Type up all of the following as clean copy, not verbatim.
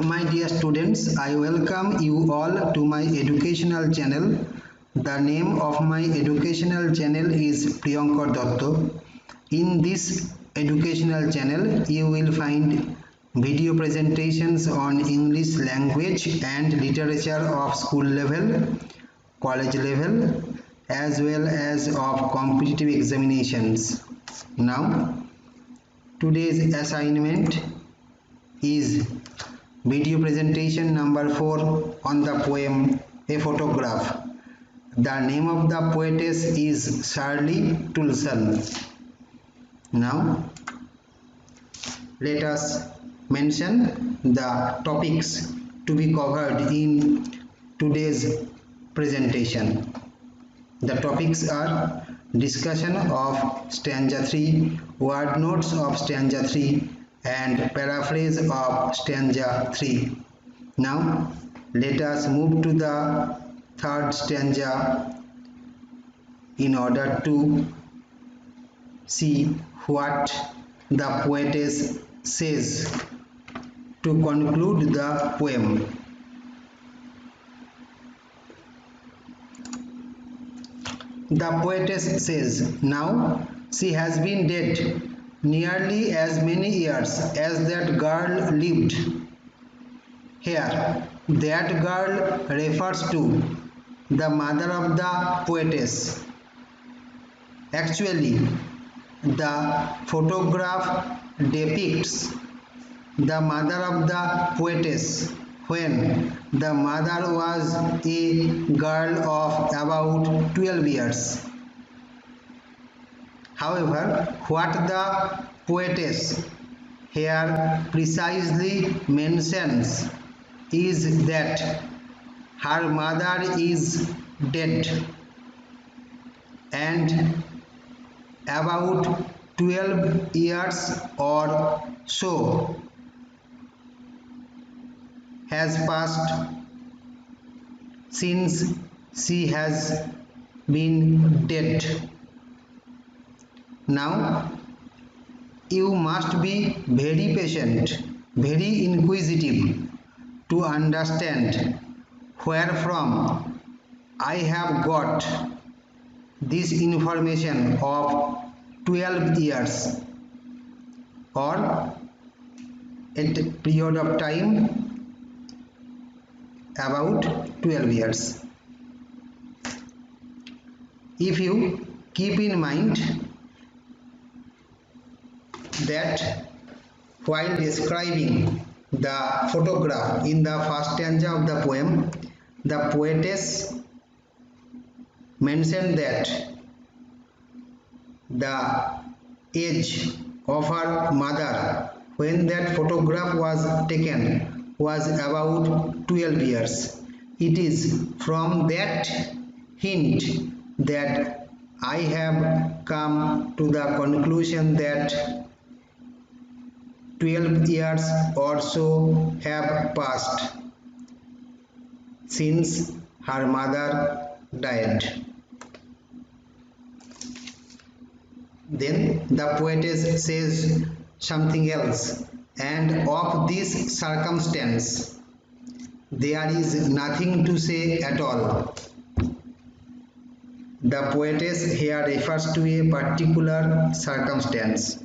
My dear students, I welcome you all to my educational channel. The name of my educational channel is Priyankar Datta. In this educational channel, you will find video presentations on English language and literature of school level, college level, as well as of competitive examinations. Now, today's assignment is video presentation number 4 on the poem A Photograph. The name of the poetess is Shirley Toulson. Now, let us mention the topics to be covered in today's presentation. The topics are discussion of stanza 3, word notes of stanza 3, and paraphrase of stanza 3. Now, let us move to the third stanza in order to see what the poetess says to conclude the poem. The poetess says, "Now she has been dead nearly as many years as that girl lived." Here, that girl refers to the mother of the poetess. Actually, the photograph depicts the mother of the poetess when the mother was a girl of about 12 years. However, what the poetess here precisely mentions is that her mother is dead and about 12 years or so has passed since she has been dead. Now, you must be very patient, very inquisitive to understand where from I have got this information of 12 years or a period of time about 12 years. If you keep in mind that while describing the photograph in the first stanza of the poem, the poetess mentioned that the age of her mother when that photograph was taken was about 12 years. It is from that hint that I have come to the conclusion that 12 years or so have passed since her mother died. Then the poetess says something else, and of this circumstance there is nothing to say at all. The poetess here refers to a particular circumstance.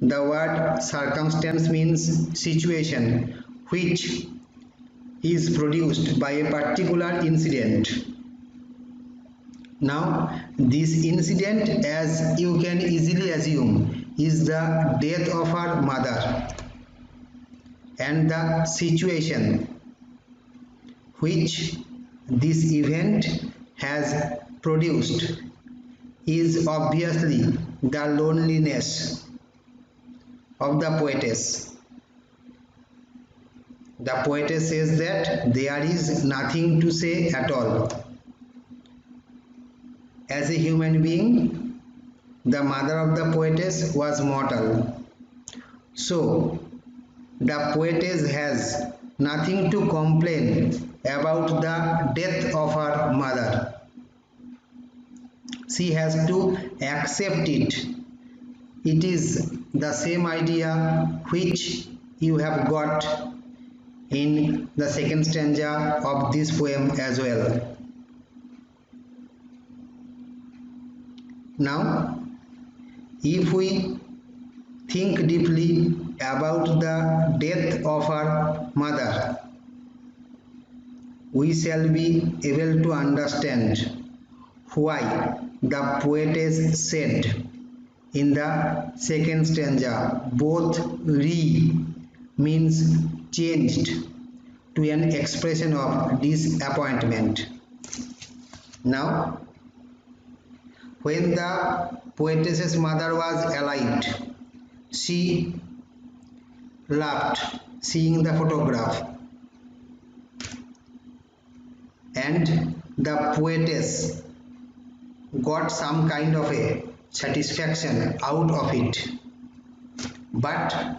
The word circumstance means situation which is produced by a particular incident. Now, this incident, as you can easily assume, is the death of her mother, and the situation which this event has produced is obviously the loneliness of the poetess. The poetess says that there is nothing to say at all. As a human being, the mother of the poetess was mortal. So, the poetess has nothing to complain about the death of her mother. She has to accept it. It is the same idea which you have got in the second stanza of this poem as well. Now, if we think deeply about the death of her mother, we shall be able to understand why the poetess said in the second stanza, both re means changed to an expression of disappointment. Now, when the poetess's mother was alive, she laughed seeing the photograph, and the poetess got some kind of a satisfaction out of it. But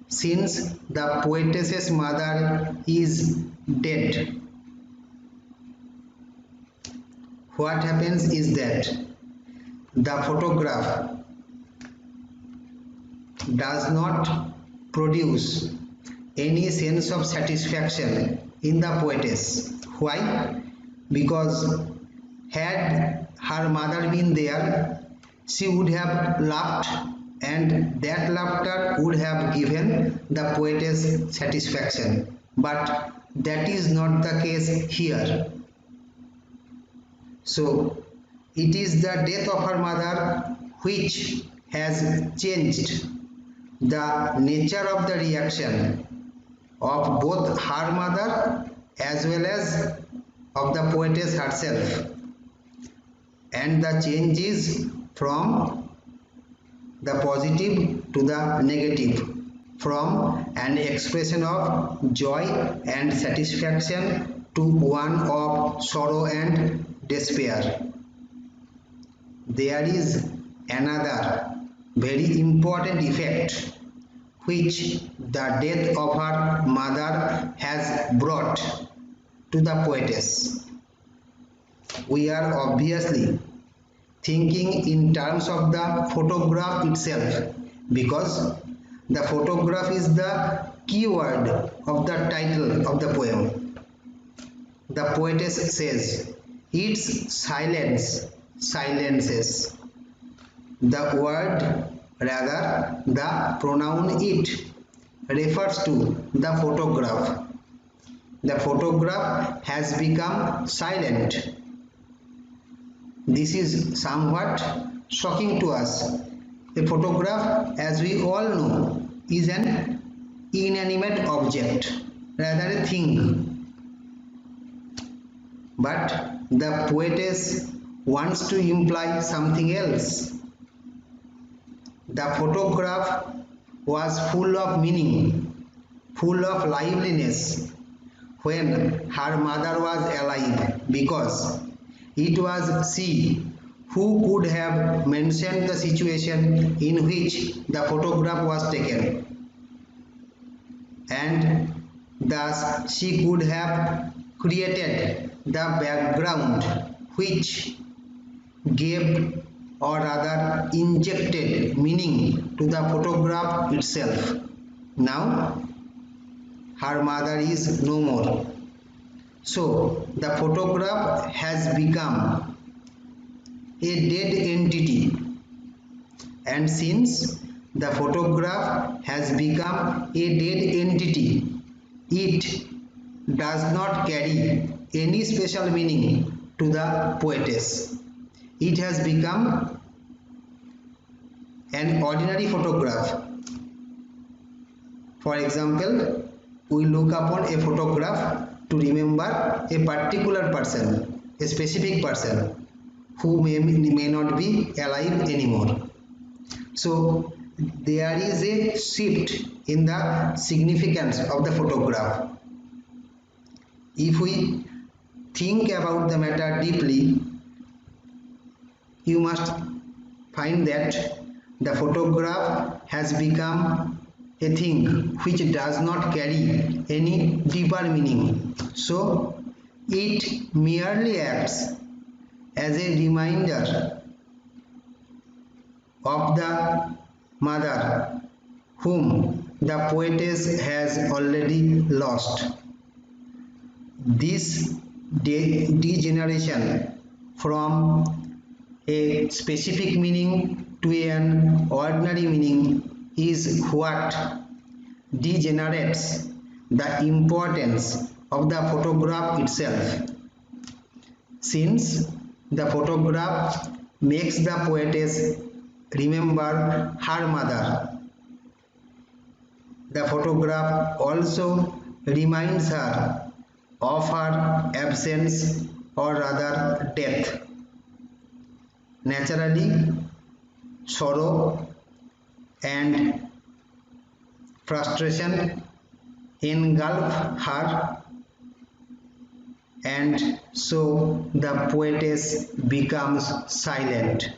since the poetess's mother is dead, what happens is that the photograph does not produce any sense of satisfaction in the poetess. Why? Because had her mother been there, she would have laughed, and that laughter would have given the poetess satisfaction. But that is not the case here. So it is the death of her mother which has changed the nature of the reaction of both her mother as well as of the poetess herself, and the change is from the positive to the negative, from an expression of joy and satisfaction to one of sorrow and despair. There is another very important effect which the death of her mother has brought to the poetess. We are obviously thinking in terms of the photograph itself, because the photograph is the keyword of the title of the poem. The poetess says, "Its silence silences." The word, rather the pronoun it, refers to the photograph. The photograph has become silent. This is somewhat shocking to us. A photograph, as we all know, is an inanimate object, rather a thing. But the poetess wants to imply something else. The photograph was full of meaning, full of liveliness when her mother was alive, because it was she who could have mentioned the situation in which the photograph was taken, and thus she could have created the background which gave, or rather injected, meaning to the photograph itself. Now her mother is no more, so the photograph has become a dead entity, and since the photograph has become a dead entity, it does not carry any special meaning to the poetess. It has become an ordinary photograph. For example, we look upon a photograph to remember a particular person, a specific person who may not be alive anymore. So there is a shift in the significance of the photograph. If we think about the matter deeply, you must find that the photograph has become a thing which does not carry any deeper meaning. So it merely acts as a reminder of the mother whom the poetess has already lost. This degeneration from a specific meaning to an ordinary meaning is what degenerates the importance of the photograph itself. Since the photograph makes the poetess remember her mother, the photograph also reminds her of her absence, or rather death. Naturally, sorrow and frustration engulf her, and so the poetess becomes silent.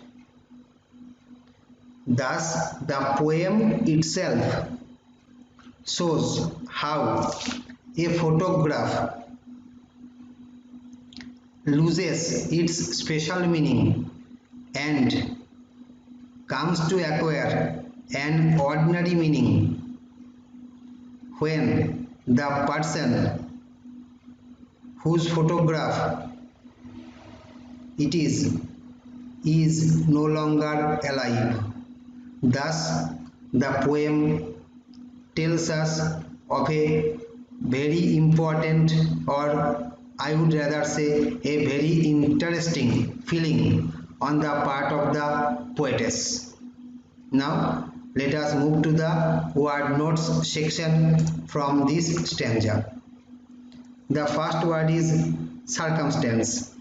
Thus, the poem itself shows how a photograph loses its special meaning and comes to acquire an ordinary meaning when the person whose photograph it is no longer alive. Thus, the poem tells us of a very important, or I would rather say a very interesting feeling on the part of the poetess. Now let us move to the word notes section from this stanza. The first word is circumstance.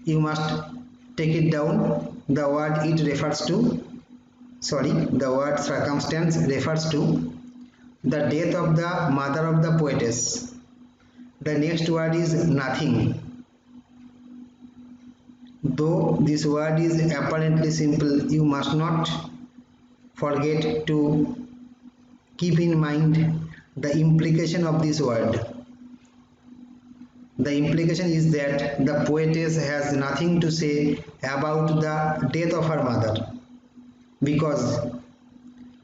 You must take it down. The word it refers to, the word circumstance refers to the death of the mother of the poetess. The next word is nothing. Though this word is apparently simple, you must not forget to keep in mind the implication of this word. The implication is that the poetess has nothing to say about the death of her mother, because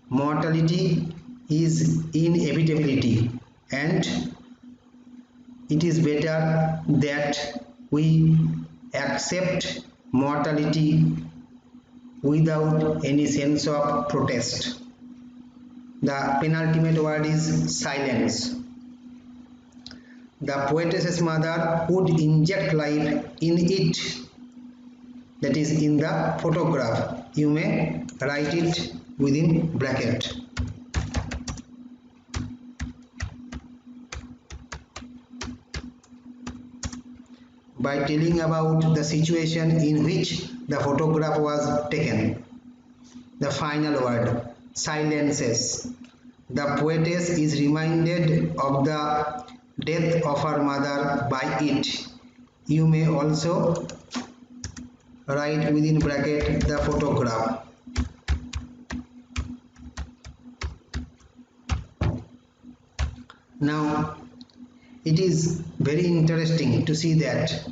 mortality is inevitability, and it is better that we accept mortality without any sense of protest. The penultimate word is silence. The poetess's mother would inject life in it, that is in the photograph. You may write it within bracket. By telling about the situation in which the photograph was taken. The final word, silences. The poetess is reminded of the death of her mother by it. You may also write within bracket the photograph. Now it is very interesting to see that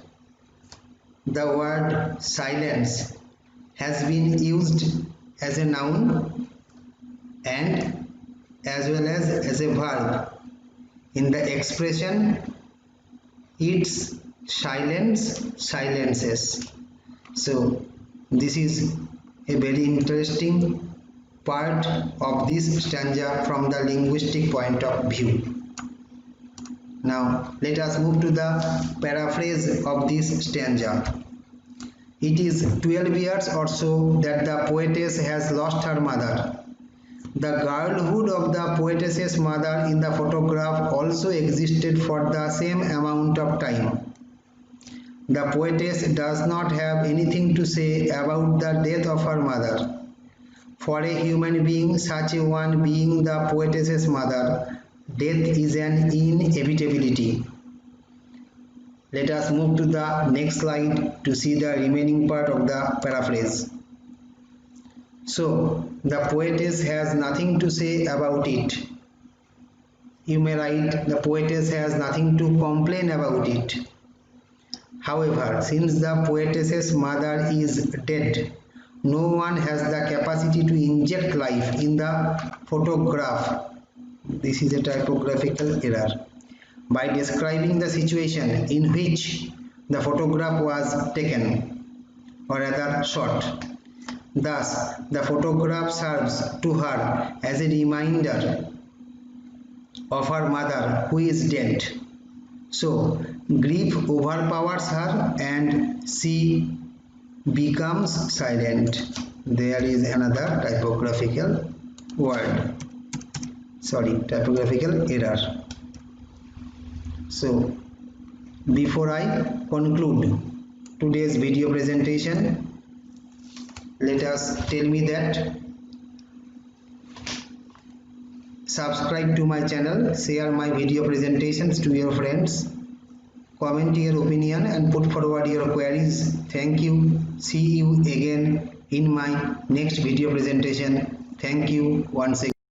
the word silence has been used as a noun and as well as a verb in the expression its silence silences. So this is a very interesting part of this stanza from the linguistic point of view. Now let us move to the paraphrase of this stanza. It is 12 years or so that the poetess has lost her mother. The girlhood of the poetess's mother in the photograph also existed for the same amount of time. The poetess does not have anything to say about the death of her mother. For a human being, such a one being the poetess's mother, death is an inevitability. Let us move to the next slide to see the remaining part of the paraphrase. So, the poetess has nothing to say about it. You may write, the poetess has nothing to complain about it. However, since the poetess's mother is dead, No one has the capacity to inject life in the photograph. This is a typographical error. By describing the situation in which the photograph was taken, or rather shot. Thus, the photograph serves to her as a reminder of her mother who is dead. So, grief overpowers her and she becomes silent. There is another typographical typographical error. So, before I conclude today's video presentation, let us tell me that subscribe to my channel, share my video presentations to your friends, comment your opinion and put forward your queries. Thank you. See you again in my next video presentation. Thank you once again.